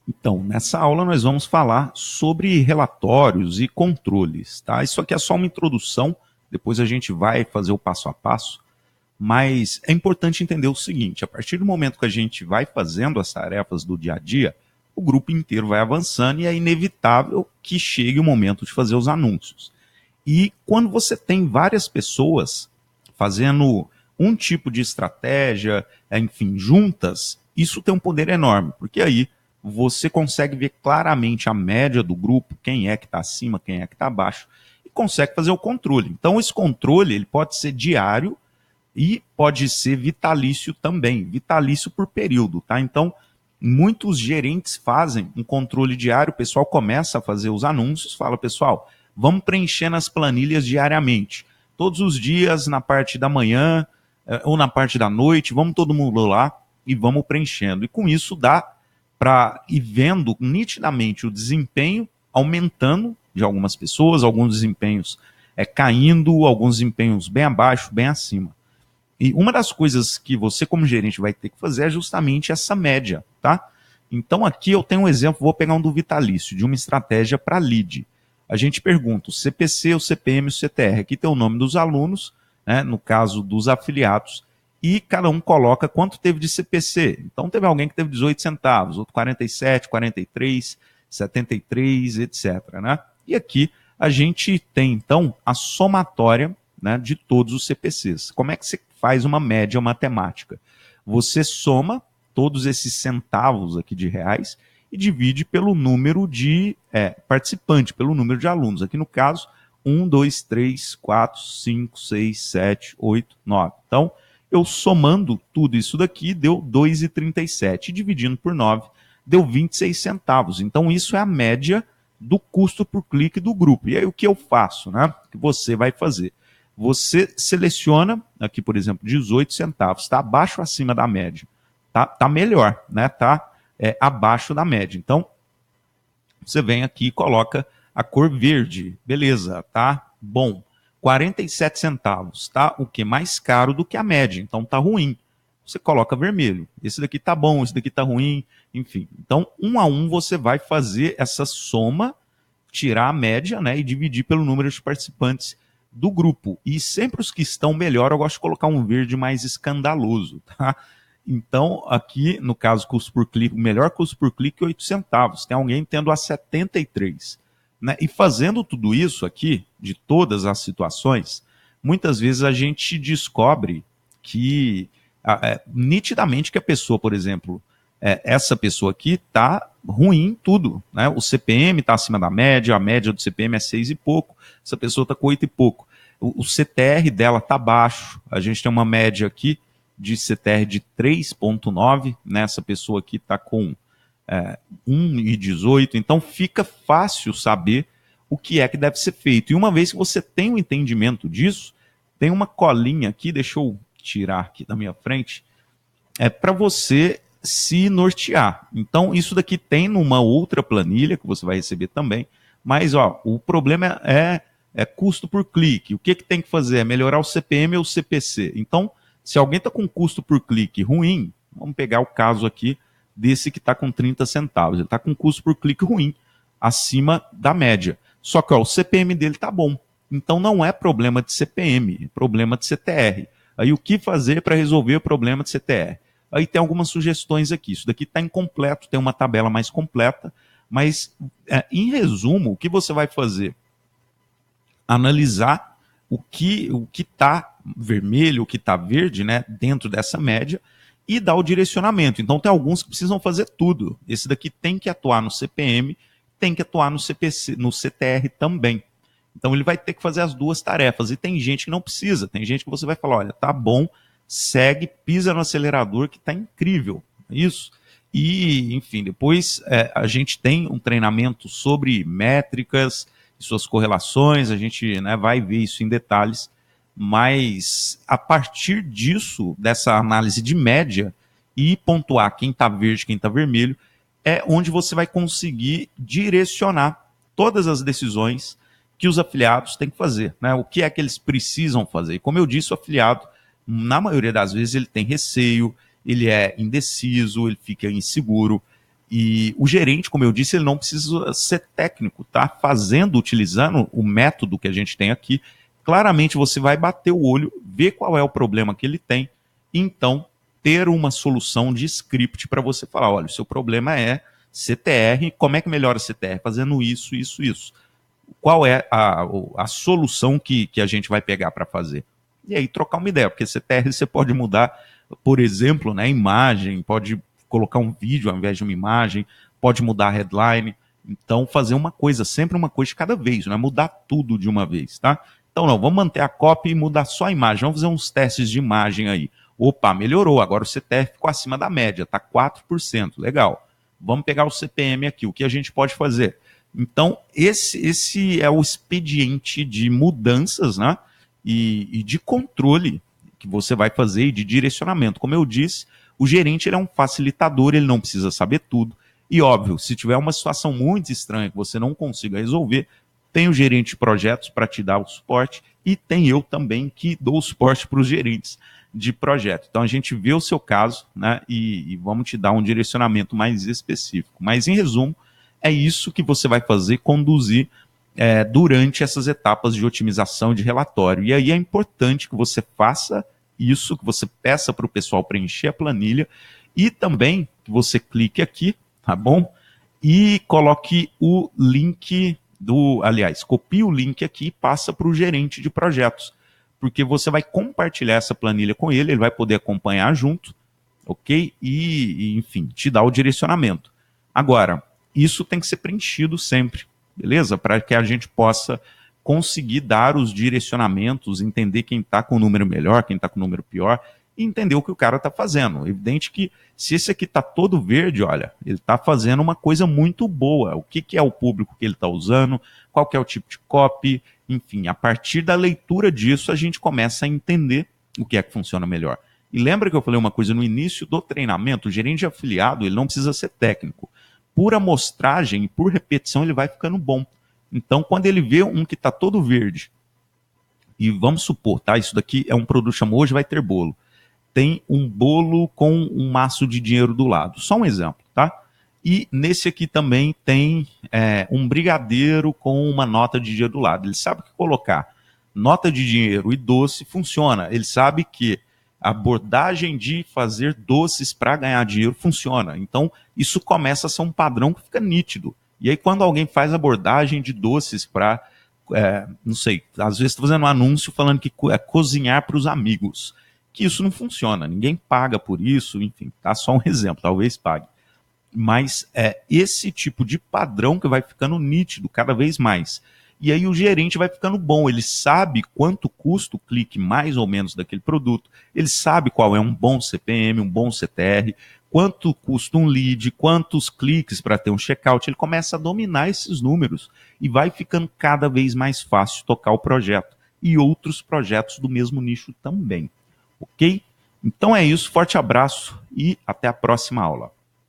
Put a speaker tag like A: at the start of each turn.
A: Então, nessa aula nós vamos falar sobre relatórios e controles, tá? Isso aqui é só uma introdução, depois a gente vai fazer o passo a passo, mas é importante entender o seguinte: a partir do momento que a gente vai fazendo as tarefas do dia a dia, o grupo inteiro vai avançando e é inevitável que chegue o momento de fazer os anúncios. E quando você tem várias pessoas fazendo um tipo de estratégia, enfim, juntas, isso tem um poder enorme, porque aí você consegue ver claramente a média do grupo, quem é que está acima, quem é que está abaixo, e consegue fazer o controle. Então, esse controle ele pode ser diário e pode ser vitalício também, vitalício por período, tá? Então, muitos gerentes fazem um controle diário, o pessoal começa a fazer os anúncios, fala, pessoal, vamos preenchendo as planilhas diariamente. Todos os dias, na parte da manhã ou na parte da noite, vamos todo mundo lá e vamos preenchendo. E com isso dá para ir vendo nitidamente o desempenho aumentando de algumas pessoas, alguns desempenhos caindo, alguns desempenhos bem abaixo, bem acima. E uma das coisas que você, como gerente, vai ter que fazer é justamente essa média, tá? Então aqui eu tenho um exemplo, vou pegar um do vitalício, de uma estratégia para lead. A gente pergunta o CPC, o CPM e o CTR. Aqui tem o nome dos alunos, né, no caso dos afiliados, e cada um coloca quanto teve de CPC. Então teve alguém que teve 18 centavos, outro 47, 43, 73, etc. Né? E aqui a gente tem, então, a somatória, né, de todos os CPCs. Como é que você faz uma média matemática? Você soma todos esses centavos aqui de reais e divide pelo número de participantes, pelo número de alunos. Aqui no caso, 1, 2, 3, 4, 5, 6, 7, 8, 9. Então, eu somando tudo isso daqui, deu 2,37. E dividindo por 9, deu 26 centavos. Então, isso é a média do custo por clique do grupo. E aí, o que eu faço, né? O que você vai fazer? Você seleciona, aqui, por exemplo, 18 centavos. Está abaixo ou acima da média? Tá melhor, né? Está abaixo da média. Então, você vem aqui e coloca a cor verde. Beleza, tá bom. 47 centavos, tá? O que? Mais caro do que a média, então tá ruim. Você coloca vermelho. Esse daqui tá bom, esse daqui tá ruim, enfim. Então, um a um, você vai fazer essa soma, tirar a média, né, e dividir pelo número de participantes do grupo. E sempre os que estão melhor, eu gosto de colocar um verde mais escandaloso, tá? Então, aqui, no caso, custo por clique, o melhor custo por clique, 8 centavos. Tem alguém tendo a 73. Né? E fazendo tudo isso aqui, de todas as situações, muitas vezes a gente descobre que, nitidamente, que a pessoa, por exemplo, essa pessoa aqui está ruim em tudo. Né? O CPM está acima da média, a média do CPM é 6 e pouco, essa pessoa está com 8 e pouco. O CTR dela está baixo, a gente tem uma média aqui de CTR de 3,9, né? Essa pessoa aqui está com 1,18, então fica fácil saber o que é que deve ser feito. E uma vez que você tem um entendimento disso, tem uma colinha aqui, deixa eu tirar aqui da minha frente, para você se nortear. Então, isso daqui tem numa outra planilha que você vai receber também, mas ó, o problema é custo por clique. O que tem que fazer? É melhorar o CPM ou o CPC. Então, se alguém está com custo por clique ruim, vamos pegar o caso aqui desse que está com 30 centavos. Ele está com custo por clique ruim, acima da média. Só que ó, o CPM dele está bom. Então não é problema de CPM, é problema de CTR. Aí o que fazer para resolver o problema de CTR? Aí tem algumas sugestões aqui. Isso daqui está incompleto, tem uma tabela mais completa, mas em resumo, o que você vai fazer? Analisar o que está vermelho, o que está verde, né, dentro dessa média, e dar o direcionamento. Então tem alguns que precisam fazer tudo. Esse daqui tem que atuar no CPM, tem que atuar no CPC, no CTR também. Então ele vai ter que fazer as duas tarefas. E tem gente que não precisa, tem gente que você vai falar, olha, tá bom, segue, pisa no acelerador que tá incrível. Isso. E, enfim, depois a gente tem um treinamento sobre métricas e suas correlações, a gente, né, vai ver isso em detalhes, mas a partir disso, dessa análise de média, e pontuar quem está verde, quem está vermelho, é onde você vai conseguir direcionar todas as decisões que os afiliados têm que fazer, né? O que é que eles precisam fazer. E como eu disse, o afiliado, na maioria das vezes, ele tem receio, ele é indeciso, ele fica inseguro. E o gerente, como eu disse, ele não precisa ser técnico, tá? Utilizando o método que a gente tem aqui, claramente você vai bater o olho, ver qual é o problema que ele tem, e então ter uma solução de script para você falar, olha, o seu problema é CTR, como é que melhora CTR? Fazendo isso, isso, isso. Qual é a solução que a gente vai pegar para fazer? E aí trocar uma ideia, porque CTR você pode mudar, por exemplo, né, imagem, pode colocar um vídeo ao invés de uma imagem, pode mudar a headline. Então, fazer uma coisa, sempre uma coisa de cada vez, não é mudar tudo de uma vez, tá? Então, não, vamos manter a copy e mudar só a imagem. Vamos fazer uns testes de imagem aí. Opa, melhorou, agora o CTR ficou acima da média, tá 4%, legal. Vamos pegar o CPM aqui, o que a gente pode fazer? Então, esse é o expediente de mudanças, né? E de controle que você vai fazer e de direcionamento. Como eu disse, o gerente ele é um facilitador, ele não precisa saber tudo. E óbvio, se tiver uma situação muito estranha que você não consiga resolver, tem o gerente de projetos para te dar o suporte e tem eu também que dou o suporte para os gerentes de projeto. Então a gente vê o seu caso, né, e vamos te dar um direcionamento mais específico. Mas em resumo, é isso que você vai fazer, conduzir durante essas etapas de otimização de relatório. E aí é importante que você faça isso, que você peça para o pessoal preencher a planilha e também que você clique aqui, tá bom? E coloque o link copie o link aqui e passa para o gerente de projetos, porque você vai compartilhar essa planilha com ele, ele vai poder acompanhar junto, ok? Enfim, te dar o direcionamento. Agora, isso tem que ser preenchido sempre, beleza? Para que a gente possa conseguir dar os direcionamentos, entender quem está com o número melhor, quem está com o número pior, e entender o que o cara está fazendo. Evidente que se esse aqui está todo verde, olha, ele está fazendo uma coisa muito boa. O que é o público que ele está usando, qual que é o tipo de copy, enfim, a partir da leitura disso a gente começa a entender o que é que funciona melhor. E lembra que eu falei uma coisa no início do treinamento, o gerente de afiliado ele não precisa ser técnico. Por amostragem e por repetição ele vai ficando bom. Então, quando ele vê um que está todo verde, e vamos supor, tá? Isso daqui é um produto chamado Hoje Vai Ter Bolo. Tem um bolo com um maço de dinheiro do lado. Só um exemplo, tá? E nesse aqui também tem um brigadeiro com uma nota de dinheiro do lado. Ele sabe que colocar nota de dinheiro e doce funciona. Ele sabe que a abordagem de fazer doces para ganhar dinheiro funciona. Então, isso começa a ser um padrão que fica nítido. E aí, quando alguém faz abordagem de doces para, não sei, às vezes está fazendo um anúncio falando que é cozinhar para os amigos, que isso não funciona, ninguém paga por isso, enfim, tá só um exemplo, talvez pague. Mas é esse tipo de padrão que vai ficando nítido cada vez mais. E aí o gerente vai ficando bom, ele sabe quanto custa o clique mais ou menos daquele produto, ele sabe qual é um bom CPM, um bom CTR, quanto custa um lead, quantos cliques para ter um checkout, ele começa a dominar esses números e vai ficando cada vez mais fácil tocar o projeto e outros projetos do mesmo nicho também, ok? Então é isso, forte abraço e até a próxima aula.